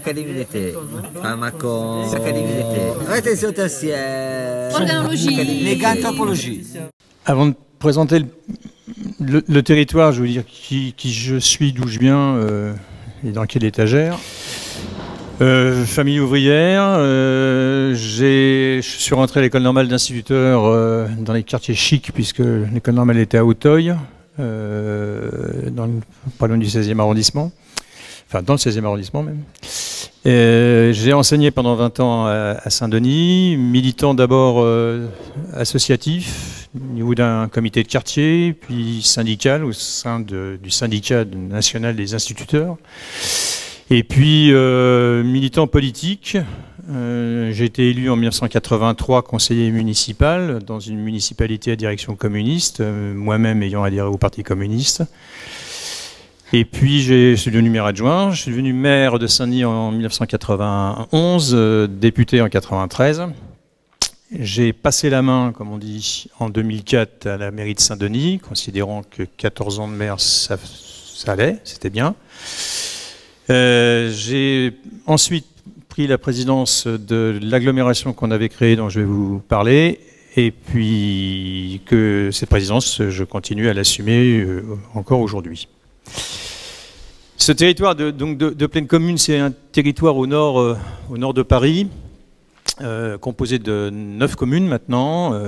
Saccadimilité, pharmacon, saccadimilité, rétention tertiaire, organologie, méganthropologie. Avant de présenter le territoire, je veux dire qui je suis, d'où je viens et dans quelle étagère. Famille ouvrière, je suis rentré à l'école normale d'instituteur dans les quartiers chics, puisque l'école normale était à Auteuil, pas loin du 16e arrondissement, enfin dans le 16e arrondissement même. J'ai enseigné pendant 20 ans à Saint-Denis, militant d'abord associatif, au niveau d'un comité de quartier, puis syndical au sein du syndicat national des instituteurs. Et puis, militant politique, j'ai été élu en 1983 conseiller municipal dans une municipalité à direction communiste, moi-même ayant adhéré au Parti communiste. Et puis, je suis devenu maire adjoint. Je suis devenu maire de Saint-Denis en 1991, député en 1993. J'ai passé la main, comme on dit, en 2004 à la mairie de Saint-Denis, considérant que 14 ans de maire, ça allait, c'était bien. J'ai ensuite pris la présidence de l'agglomération qu'on avait créée, dont je vais vous parler, et puis que cette présidence, je continue à l'assumer encore aujourd'hui. Ce territoire de pleine commune, c'est un territoire au nord de Paris, composé de 9 communes maintenant.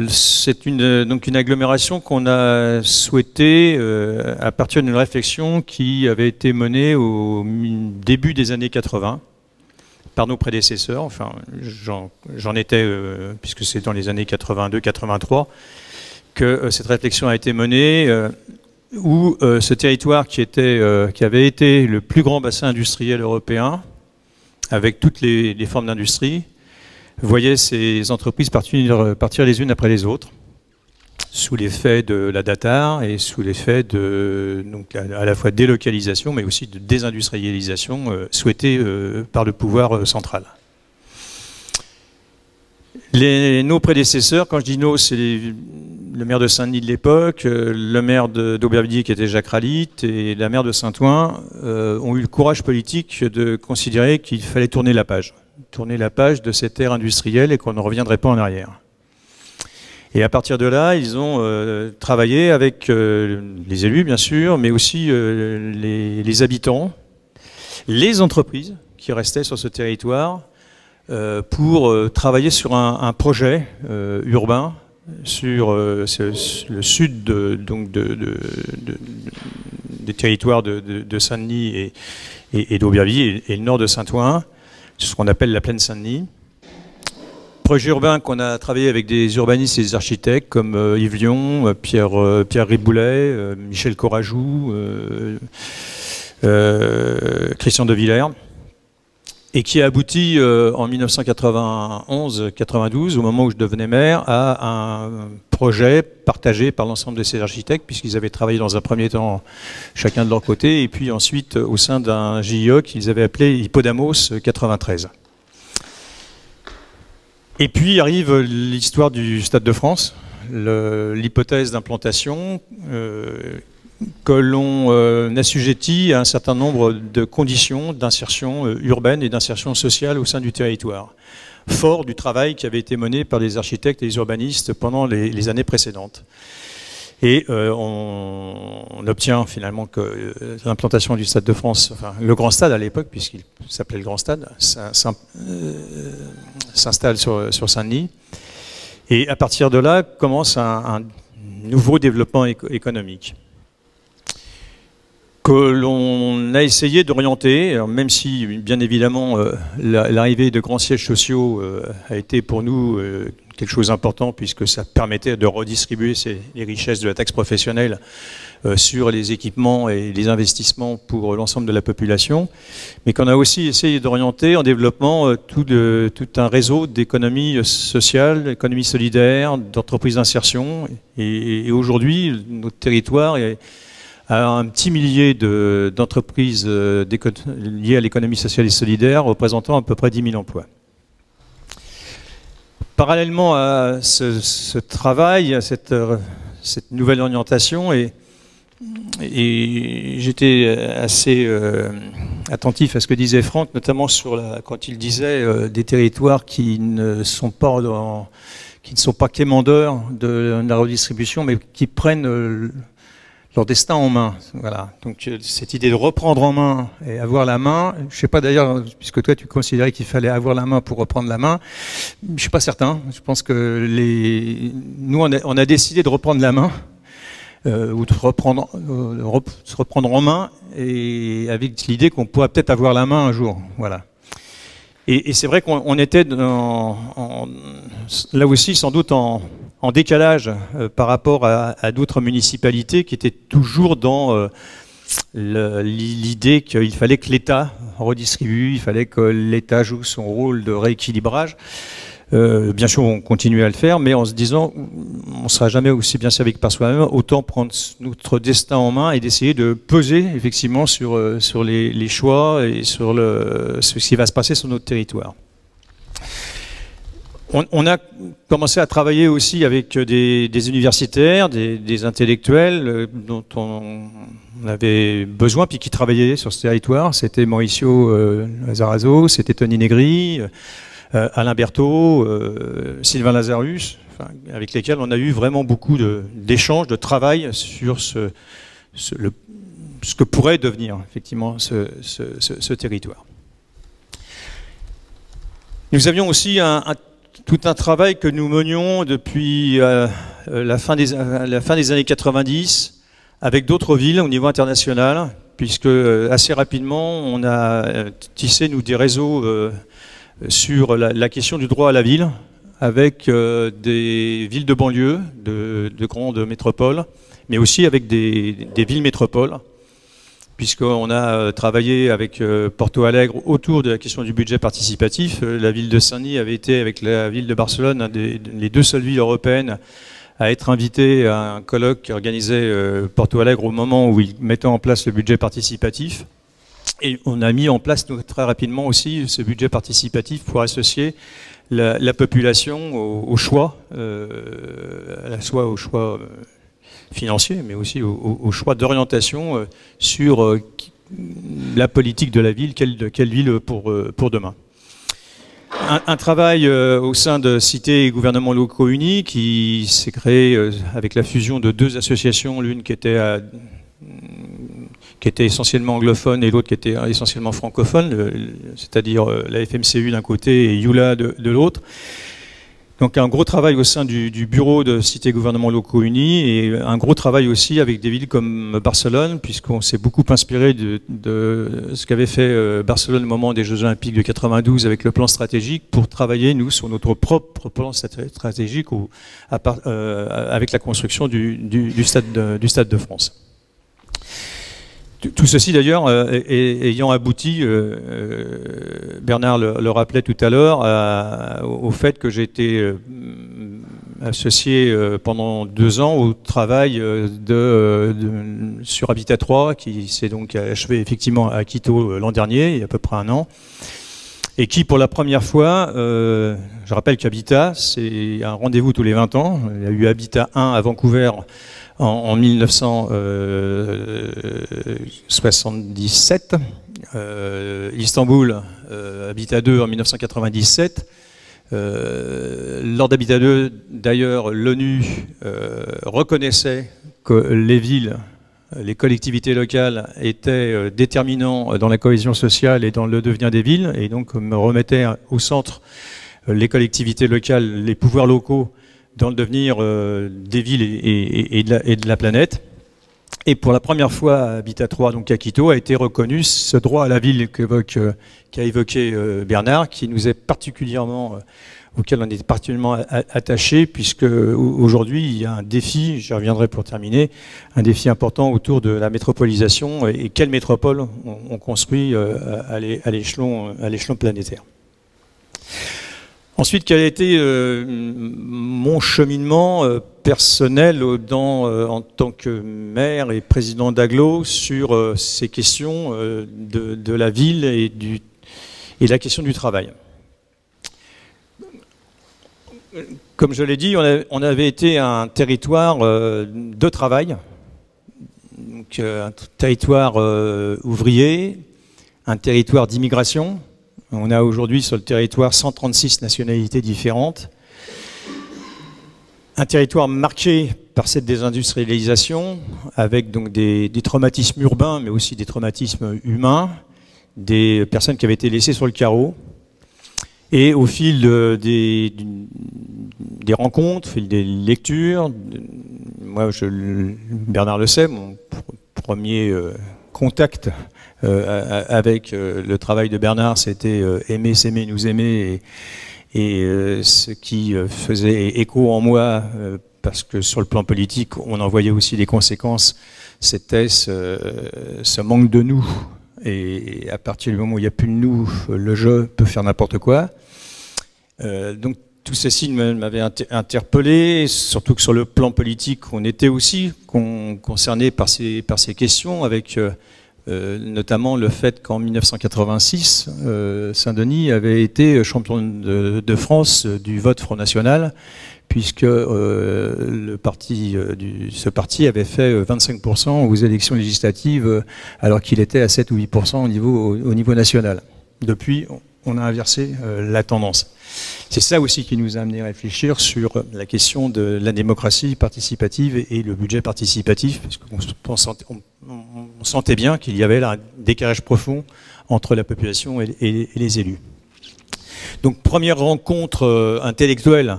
C'est donc une agglomération qu'on a souhaitée à partir d'une réflexion qui avait été menée au début des années 80 par nos prédécesseurs. Enfin, j'en étais, puisque c'est dans les années 82-83, que cette réflexion a été menée, où ce territoire qui avait été le plus grand bassin industriel européen, avec toutes les formes d'industrie, voyait ces entreprises partir les unes après les autres, sous l'effet de la DATAR et sous l'effet de à la fois délocalisation, mais aussi de désindustrialisation souhaitée par le pouvoir central. Nos prédécesseurs, quand je dis nos, c'est le maire de Saint-Denis de l'époque, le maire d'Aubervilliers qui était Jacques Ralite et la maire de Saint-Ouen, ont eu le courage politique de considérer qu'il fallait tourner la page de cette ère industrielle et qu'on ne reviendrait pas en arrière. Et à partir de là, ils ont travaillé avec les élus, bien sûr, mais aussi les habitants, les entreprises qui restaient sur ce territoire, pour travailler sur un projet urbain sur le sud des territoires de Saint-Denis et d'Aubervilliers et le nord de Saint-Ouen, ce qu'on appelle la plaine Saint-Denis. Projet urbain qu'on a travaillé avec des urbanistes et des architectes comme Yves Lion, Pierre Riboulet, Michel Corajou, Christian de Villers, et qui a abouti en 1991-92, au moment où je devenais maire, à un projet partagé par l'ensemble de ces architectes, puisqu'ils avaient travaillé dans un premier temps chacun de leur côté, et puis ensuite au sein d'un JIE qu'ils avaient appelé Hippodamos 93. Et puis arrive l'histoire du Stade de France, l'hypothèse d'implantation que l'on assujettit à un certain nombre de conditions d'insertion urbaine et d'insertion sociale au sein du territoire, fort du travail qui avait été mené par les architectes et les urbanistes pendant les années précédentes. Et on obtient finalement que l'implantation du Stade de France, enfin le Grand Stade à l'époque, puisqu'il s'appelait le Grand Stade, s'installe sur Saint-Denis. Et à partir de là, commence un nouveau développement économique que l'on a essayé d'orienter, même si, bien évidemment, l'arrivée de grands sièges sociaux a été pour nous quelque chose d'important, puisque ça permettait de redistribuer les richesses de la taxe professionnelle sur les équipements et les investissements pour l'ensemble de la population, mais qu'on a aussi essayé d'orienter en développement tout un réseau d'économie sociale, d'économie solidaire, d'entreprises d'insertion. Et aujourd'hui, notre territoire est un petit millier d'entreprises liées à l'économie sociale et solidaire, représentant à peu près 10 000 emplois. Parallèlement à ce travail, à cette nouvelle orientation, et j'étais assez attentif à ce que disait Franck, notamment quand il disait des territoires qui ne sont pas quémandeurs de la redistribution, mais qui prennent leur destin en main. Voilà. Donc cette idée de reprendre en main et avoir la main, je ne sais pas d'ailleurs, puisque toi tu considérais qu'il fallait avoir la main pour reprendre la main, je ne suis pas certain. Je pense que nous on a décidé de reprendre la main, ou de se reprendre en main, et avec l'idée qu'on pourrait peut-être avoir la main un jour. Voilà. Et c'est vrai qu'on était là aussi sans doute en décalage par rapport à d'autres municipalités qui étaient toujours dans l'idée qu'il fallait que l'État redistribue, il fallait que l'État joue son rôle de rééquilibrage. Bien sûr, on continue à le faire, mais en se disant, on ne sera jamais aussi bien servi que par soi-même, autant prendre notre destin en main et d'essayer de peser effectivement sur les choix et sur ce qui va se passer sur notre territoire. On a commencé à travailler aussi avec des universitaires, des intellectuels dont on avait besoin, puis qui travaillaient sur ce territoire. C'était Mauricio Lizarazo, c'était Tony Negri, Alain Berthaud, Sylvain Lazarus, enfin, avec lesquels on a eu vraiment beaucoup d'échanges, de travail sur ce que pourrait devenir effectivement ce territoire. Nous avions aussi tout un travail que nous menions depuis la fin des années 90 avec d'autres villes au niveau international, puisque assez rapidement on a tissé des réseaux sur la question du droit à la ville, avec des villes de banlieue, de grandes métropoles, mais aussi avec des villes métropoles, puisqu'on a travaillé avec Porto Alegre autour de la question du budget participatif. La ville de Saint-Denis avait été, avec la ville de Barcelone, les deux seules villes européennes à être invitées à un colloque qu'organisait Porto Alegre au moment où ils mettaient en place le budget participatif. Et on a mis en place très rapidement aussi ce budget participatif pour associer la population au choix, à la fois au choix financier, mais aussi au choix d'orientation sur la politique de la ville, quelle ville pour demain. Un travail au sein de Cités et Gouvernements Locaux Unis qui s'est créé avec la fusion de deux associations, l'une qui était essentiellement anglophone et l'autre qui était essentiellement francophone, c'est-à-dire la FMCU d'un côté et Yula de l'autre. Donc un gros travail au sein du bureau de Cités et Gouvernements Locaux Unis, et un gros travail aussi avec des villes comme Barcelone, puisqu'on s'est beaucoup inspiré de ce qu'avait fait Barcelone au moment des Jeux Olympiques de 92 avec le plan stratégique, pour travailler nous sur notre propre plan stratégique avec la construction du Stade de France. Tout ceci d'ailleurs ayant abouti, Bernard le rappelait tout à l'heure, au fait que j'ai été associé pendant 2 ans au travail sur Habitat 3, qui s'est donc achevé effectivement à Quito l'an dernier, il y a à peu près 1 an, et qui pour la première fois, je rappelle qu'Habitat c'est un rendez-vous tous les 20 ans, il y a eu Habitat 1 à Vancouver en 1977, Istanbul, Habitat 2 en 1997. Lors d'Habitat 2, d'ailleurs, l'ONU reconnaissait que les villes, les collectivités locales étaient déterminants dans la cohésion sociale et dans le devenir des villes, et donc me remettait au centre les collectivités locales, les pouvoirs locaux, dans le devenir des villes et de la planète. Et pour la première fois, Habitat 3, donc à Quito, a été reconnu ce droit à la ville qu'a évoqué Bernard, qui nous est particulièrement, auquel on est particulièrement attaché, puisque aujourd'hui il y a un défi, j'y reviendrai pour terminer, un défi important autour de la métropolisation et quelle métropole on construit à l'échelon planétaire. Ensuite, quel a été mon cheminement personnel en tant que maire et président d'Aglo sur ces questions de la ville et la question du travail. Comme je l'ai dit, on avait été un territoire de travail, donc un territoire ouvrier, un territoire d'immigration. On a aujourd'hui sur le territoire 136 nationalités différentes. Un territoire marqué par cette désindustrialisation, avec donc des traumatismes urbains, mais aussi des traumatismes humains, des personnes qui avaient été laissées sur le carreau. Et au fil des rencontres, au fil des lectures, Bernard le sait, mon premier contact avec le travail de Bernard, c'était aimer, s'aimer, nous aimer, et ce qui faisait écho en moi, parce que sur le plan politique, on en voyait aussi les conséquences, c'était ce manque de nous. Et à partir du moment où il n'y a plus de nous, le je peut faire n'importe quoi. Donc tout ceci m'avait interpellé, surtout que sur le plan politique, on était aussi concerné par ces questions, avec notamment le fait qu'en 1986, Saint-Denis avait été champion de France du vote Front National, puisque ce parti avait fait 25% aux élections législatives, alors qu'il était à 7 ou 8% au niveau national. Depuis, on a inversé la tendance. C'est ça aussi qui nous a amené à réfléchir sur la question de la démocratie participative et le budget participatif, parce qu'on sentait bien qu'il y avait là un décalage profond entre la population et les élus. Donc première rencontre intellectuelle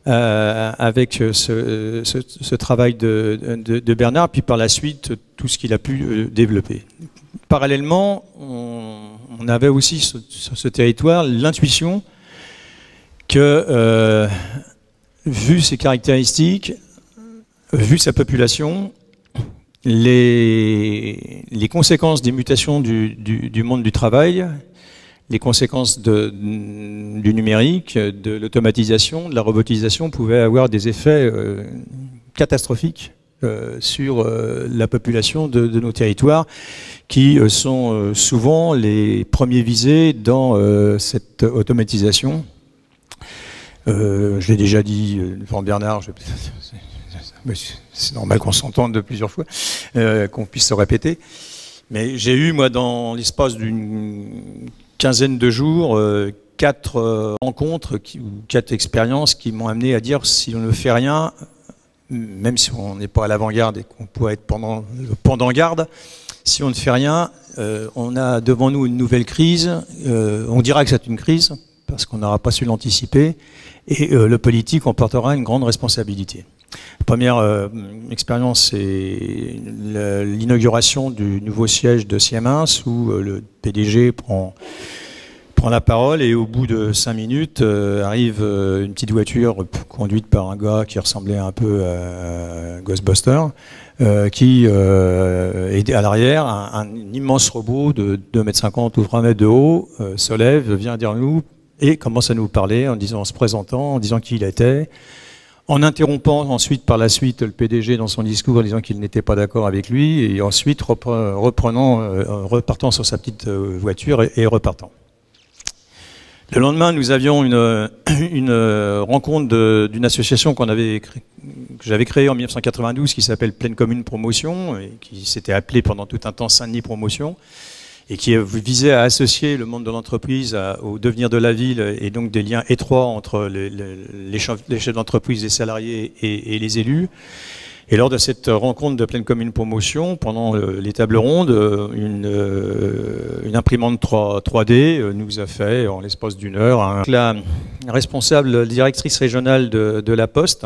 avec ce travail de Bernard, puis par la suite tout ce qu'il a pu développer. Parallèlement, on avait aussi sur ce territoire l'intuition que, vu ses caractéristiques, vu sa population, les conséquences des mutations du monde du travail, les conséquences du numérique, de l'automatisation, de la robotisation pouvaient avoir des effets catastrophiques sur la population de nos territoires, qui sont souvent les premiers visés dans cette automatisation. Je l'ai déjà dit devant Bernard, c'est normal qu'on s'entende de plusieurs fois, qu'on puisse se répéter. Mais j'ai eu, moi, dans l'espace d'une quinzaine de jours, 4 rencontres ou 4 expériences qui m'ont amené à dire, si on ne fait rien, même si on n'est pas à l'avant-garde et qu'on pourrait être pendant-garde, si on ne fait rien, on a devant nous une nouvelle crise. On dira que c'est une crise, parce qu'on n'aura pas su l'anticiper, et le politique en portera une grande responsabilité. La première expérience, c'est l'inauguration du nouveau siège de Siemens, où le PDG prend la parole, et au bout de 5 minutes arrive une petite voiture conduite par un gars qui ressemblait un peu à Ghostbuster, qui est à l'arrière, un immense robot de 2,50 m ou 3 mètres de haut, se lève, vient derrière nous et commence à nous parler en se présentant, en disant qui il était, en interrompant ensuite par la suite le PDG dans son discours en disant qu'il n'était pas d'accord avec lui, et ensuite repartant sur sa petite voiture et repartant. Le lendemain, nous avions une rencontre d'une association que j'avais créée en 1992, qui s'appelle Pleine Commune Promotion, et qui s'était appelée pendant tout un temps Saint-Denis Promotion, et qui visait à associer le monde de l'entreprise au devenir de la ville, et donc des liens étroits entre les chefs d'entreprise, les salariés et les élus. Et lors de cette rencontre de Pleine Commune Promotion, pendant les tables rondes, une imprimante 3D nous a fait, en l'espace d'une heure, la responsable directrice régionale de la Poste,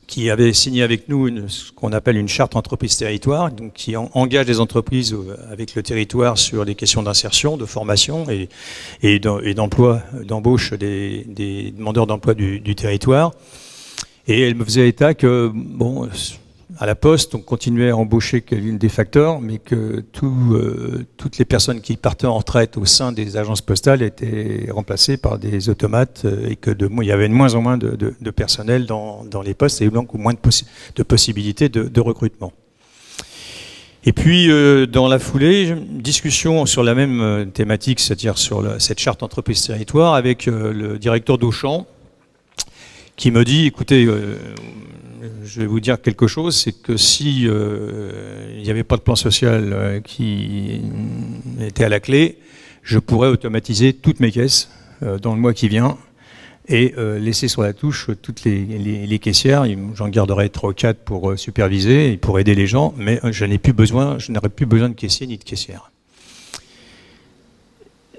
qui avait signé avec nous ce qu'on appelle une charte entreprise-territoire, donc qui engage les entreprises avec le territoire sur les questions d'insertion, de formation et d'emploi, d'embauche des demandeurs d'emploi du territoire. Et elle me faisait état que, bon, à la Poste, on continuait à embaucher des facteurs, mais que toutes les personnes qui partaient en retraite au sein des agences postales étaient remplacées par des automates, et que il y avait de moins en moins de personnel dans les postes, et donc moins de possibilités de recrutement. Et puis, dans la foulée, discussion sur la même thématique, c'est-à-dire sur cette charte entreprise-territoire, avec le directeur d'Auchan, qui me dit, écoutez, je vais vous dire quelque chose, c'est que si il n'y avait pas de plan social qui était à la clé, je pourrais automatiser toutes mes caisses dans le mois qui vient et laisser sur la touche toutes les caissières. J'en garderai 3 ou 4 pour superviser et pour aider les gens, mais je n'aurais plus besoin de caissiers ni de caissières.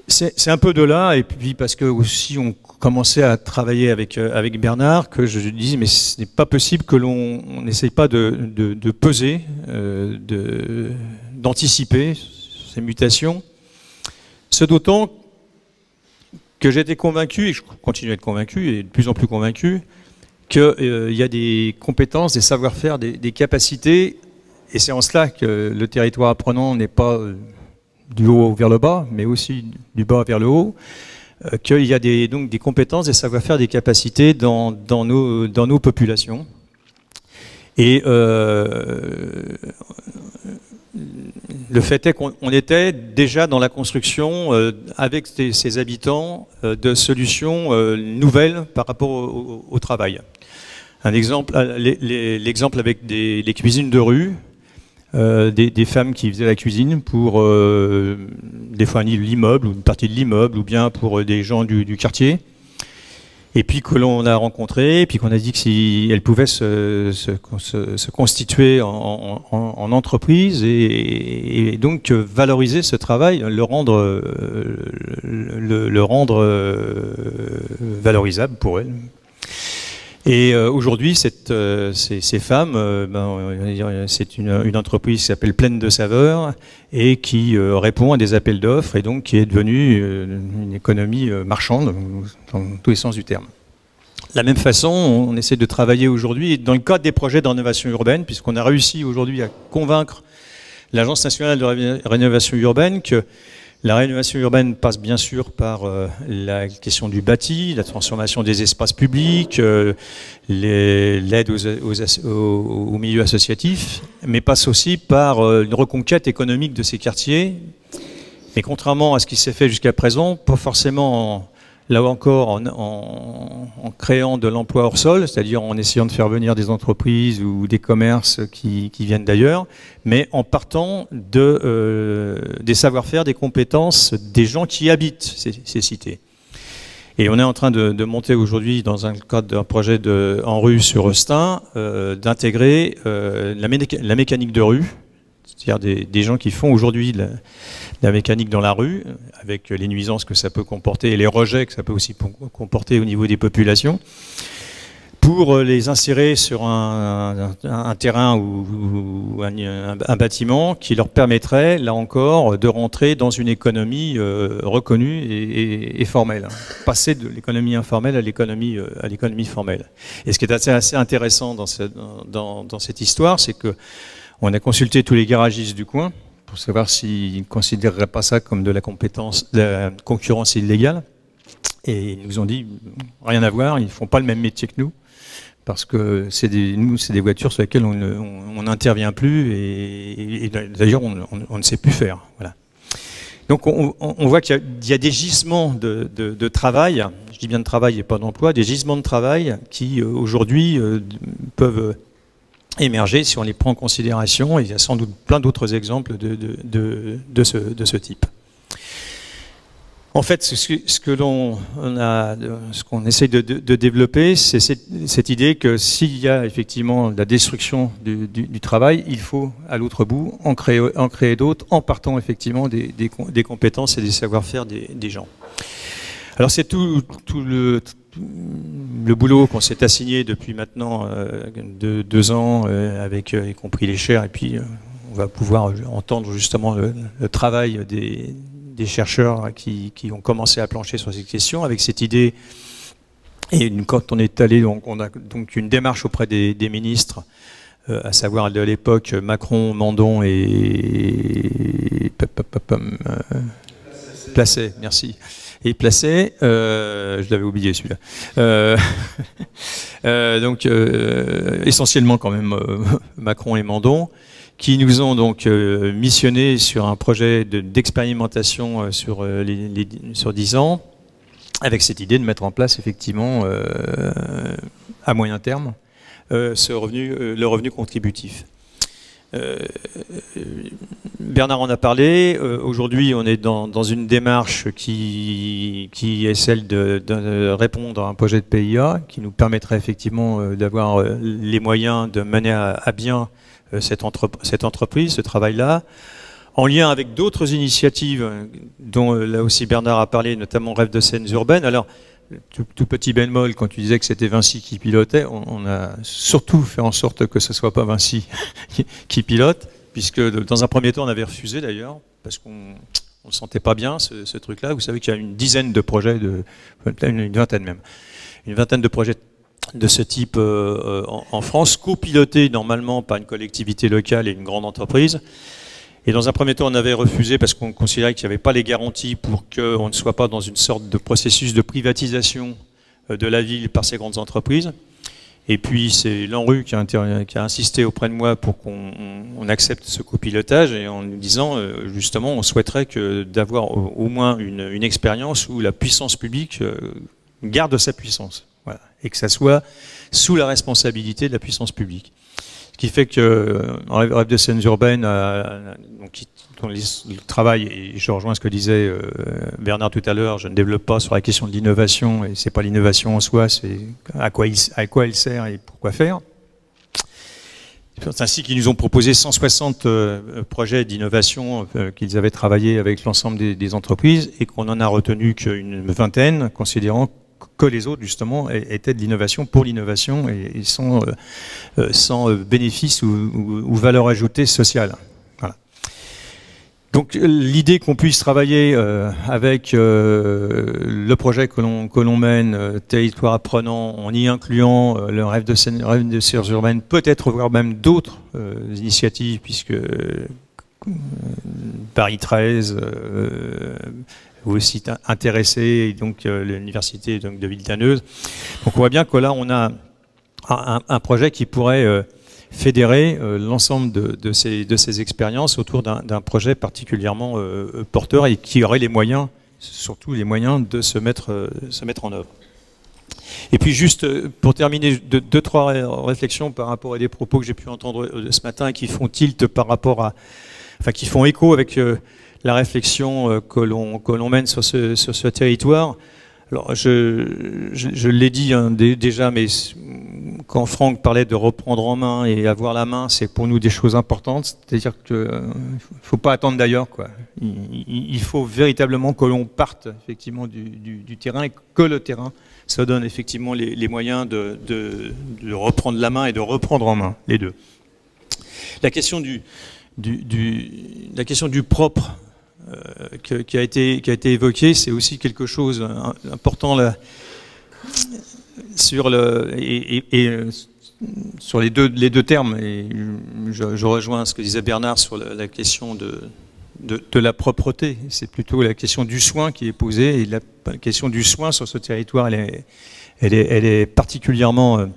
C'est un peu de là, et puis parce que aussi on commençait à travailler avec Bernard, que je disais mais ce n'est pas possible que l'on n'essaye pas de peser, d'anticiper ces mutations. Ce d'autant que j'étais convaincu, et je continue à être convaincu, et de plus en plus convaincu, qu'il y a des compétences, des savoir-faire, des capacités, et c'est en cela que le territoire apprenant n'est pas du haut vers le bas, mais aussi du bas vers le haut, qu'il y a donc des compétences, des savoir-faire, des capacités dans nos populations. Et le fait est qu'on était déjà dans la construction, avec ces habitants, de solutions nouvelles par rapport au travail. Un exemple, l'exemple avec les cuisines de rue, des femmes qui faisaient la cuisine pour des fois l'immeuble ou une partie de l'immeuble ou bien pour des gens du quartier, et puis que l'on a rencontré, et puis qu'on a dit que si elles pouvaient se constituer en entreprise et donc valoriser ce travail, le rendre valorisable pour elles. Et aujourd'hui, ces femmes, c'est une entreprise qui s'appelle Pleine de Saveurs et qui répond à des appels d'offres et donc qui est devenue une économie marchande dans tous les sens du terme. De la même façon, on essaie de travailler aujourd'hui dans le cadre des projets de rénovation urbaine, puisqu'on a réussi aujourd'hui à convaincre l'Agence nationale de rénovation urbaine que la rénovation urbaine passe bien sûr par la question du bâti, la transformation des espaces publics, l'aide au milieu associatif, mais passe aussi par une reconquête économique de ces quartiers. Mais contrairement à ce qui s'est fait jusqu'à présent, pas forcément, là encore, en créant de l'emploi hors sol, c'est-à-dire en essayant de faire venir des entreprises ou des commerces qui viennent d'ailleurs, mais en partant des savoir-faire, des compétences des gens qui habitent ces cités. Et on est en train de monter aujourd'hui, dans un cadre d'un projet en rue sur Austin, d'intégrer la mécanique de rue, c'est-à-dire des gens qui font aujourd'hui la mécanique dans la rue, avec les nuisances que ça peut comporter et les rejets que ça peut aussi comporter au niveau des populations, pour les insérer sur un terrain ou un bâtiment qui leur permettrait, là encore, de rentrer dans une économie reconnue et formelle. Passer de l'économie informelle à l'économie formelle. Et ce qui est assez intéressant dans cette histoire, c'est que on a consulté tous les garagistes du coin pour savoir s'ils ne considéreraient pas ça comme de la concurrence illégale. Et ils nous ont dit, rien à voir, ils ne font pas le même métier que nous, parce que nous, c'est des voitures sur lesquelles on n'intervient plus, et d'ailleurs, on ne sait plus faire. Voilà. Donc on voit qu'il y a des gisements de travail, je dis bien de travail et pas d'emploi, des gisements de travail qui aujourd'hui peuvent émerger si on les prend en considération, et il y a sans doute plein d'autres exemples de ce type. En fait, ce qu'on essaie de développer, c'est cette idée que s'il y a effectivement la destruction du travail, il faut, à l'autre bout, en créer d'autres, en partant effectivement des compétences et des savoir-faire des gens. Alors c'est tout le boulot qu'on s'est assigné depuis maintenant 2 ans, avec y compris les chairs, et puis on va pouvoir entendre justement le travail des chercheurs qui ont commencé à plancher sur ces questions, avec cette idée. Et quand on est allé, on a donc une démarche auprès des ministres, à savoir de l'époque Macron, Mandon et Placet, merci. Et Placet, je l'avais oublié celui-là. Donc essentiellement quand même Macron et Mandon, qui nous ont donc missionnés sur un projet d'expérimentation sur 10 ans, avec cette idée de mettre en place effectivement à moyen terme le revenu contributif. Bernard en a parlé. Aujourd'hui, on est dans une démarche qui est celle de répondre à un projet de PIA qui nous permettrait effectivement d'avoir les moyens de mener à bien cette entreprise, ce travail-là, en lien avec d'autres initiatives dont là aussi Bernard a parlé, notamment Rêve de scènes urbaines. Alors, tout petit bémol, quand tu disais que c'était Vinci qui pilotait, on a surtout fait en sorte que ce ne soit pas Vinci qui pilote, puisque dans un premier temps, on avait refusé d'ailleurs, parce qu'on ne sentait pas bien ce truc-là. Vous savez qu'il y a une dizaine de projets, une vingtaine même, une vingtaine de projets de ce type en France, copilotés normalement par une collectivité locale et une grande entreprise. Et dans un premier temps, on avait refusé parce qu'on considérait qu'il n'y avait pas les garanties pour qu'on ne soit pas dans une sorte de processus de privatisation de la ville par ces grandes entreprises. Et puis c'est l'ANRU qui a insisté auprès de moi pour qu'on accepte ce copilotage, et en nous disant justement on souhaiterait d'avoir au moins une expérience où la puissance publique garde sa puissance, voilà, et que ça soit sous la responsabilité de la puissance publique. Ce qui fait que Rêve de scènes urbaines, dont le travail, et je rejoins ce que disait Bernard tout à l'heure, je ne développe pas sur la question de l'innovation, et c'est pas l'innovation en soi, c'est à quoi elle sert et pourquoi faire. C'est ainsi qu'ils nous ont proposé 160 projets d'innovation qu'ils avaient travaillé avec l'ensemble des entreprises, et qu'on en a retenu qu'une vingtaine, considérant que les autres, justement, étaient de l'innovation pour l'innovation et sans bénéfice ou valeur ajoutée sociale. Voilà. Donc l'idée qu'on puisse travailler avec le projet que l'on mène, territoire apprenant, en y incluant le rêve de scènes urbaines, peut-être voire même d'autres initiatives, puisque Paris 13... vous aussi intéressé, et donc l'université de Villetaneuse. Donc on voit bien que là on a un projet qui pourrait fédérer l'ensemble de ces expériences autour d'un projet particulièrement porteur, et qui aurait les moyens, surtout les moyens de se mettre en œuvre. Et puis juste pour terminer, deux, trois réflexions par rapport à des propos que j'ai pu entendre ce matin, qui font tilt par rapport à, enfin qui font écho avec la réflexion que l'on mène sur ce territoire. Alors, je l'ai dit déjà, mais quand Franck parlait de reprendre en main et avoir la main, c'est pour nous des choses importantes. C'est-à-dire qu'il ne faut pas attendre d'ailleurs, quoi. Il faut véritablement que l'on parte effectivement du terrain, et que le terrain se donne effectivement les moyens de reprendre la main et de reprendre en main, les deux. La question du propre qui a été évoqué, c'est aussi quelque chose important là, sur sur les deux termes, et je rejoins ce que disait Bernard sur la question de la propreté. C'est plutôt la question du soin qui est posée, et la question du soin sur ce territoire, elle est particulièrement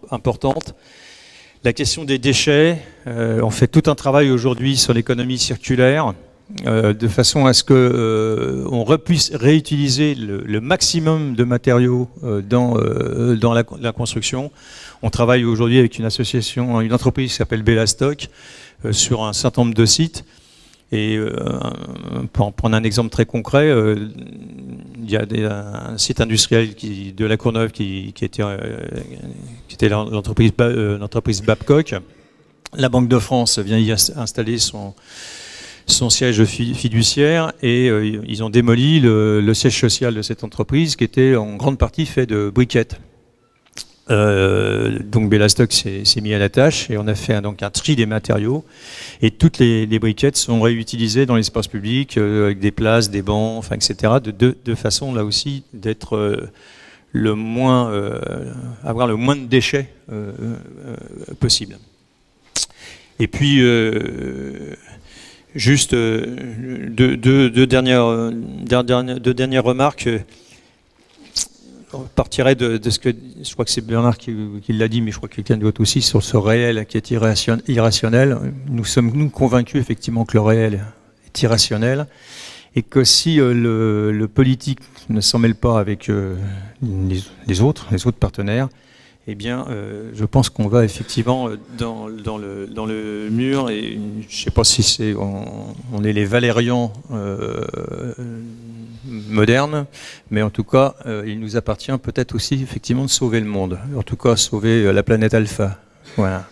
importante. La question des déchets, on fait tout un travail aujourd'hui sur l'économie circulaire, de façon à ce qu'on puisse réutiliser le maximum de matériaux dans la construction. On travaille aujourd'hui avec une association, une entreprise qui s'appelle Bellastock, sur un certain nombre de sites. Et pour en prendre un exemple très concret, il y a un site industriel de La Courneuve qui était l'entreprise Babcock. La Banque de France vient y installer son siège fiduciaire, et ils ont démoli le siège social de cette entreprise, qui était en grande partie fait de briquettes. Donc Bellastock s'est mis à la tâche, et on a fait donc un tri des matériaux, et toutes les briquettes sont réutilisées dans l'espace public, avec des places, des bancs, enfin, etc., de façon là aussi d'être avoir le moins de déchets possible. Et puis juste deux dernières remarques. On partirait de ce que, je crois que c'est Bernard qui l'a dit, mais je crois que quelqu'un d'autre aussi, sur ce réel qui est irrationnel. Nous sommes convaincus effectivement que le réel est irrationnel, et que si le politique ne s'en mêle pas avec les autres partenaires, eh bien, je pense qu'on va effectivement dans le mur, et je ne sais pas si on est les Valérians modernes, mais en tout cas, il nous appartient peut-être aussi effectivement de sauver le monde, en tout cas sauver la planète Alpha. Voilà.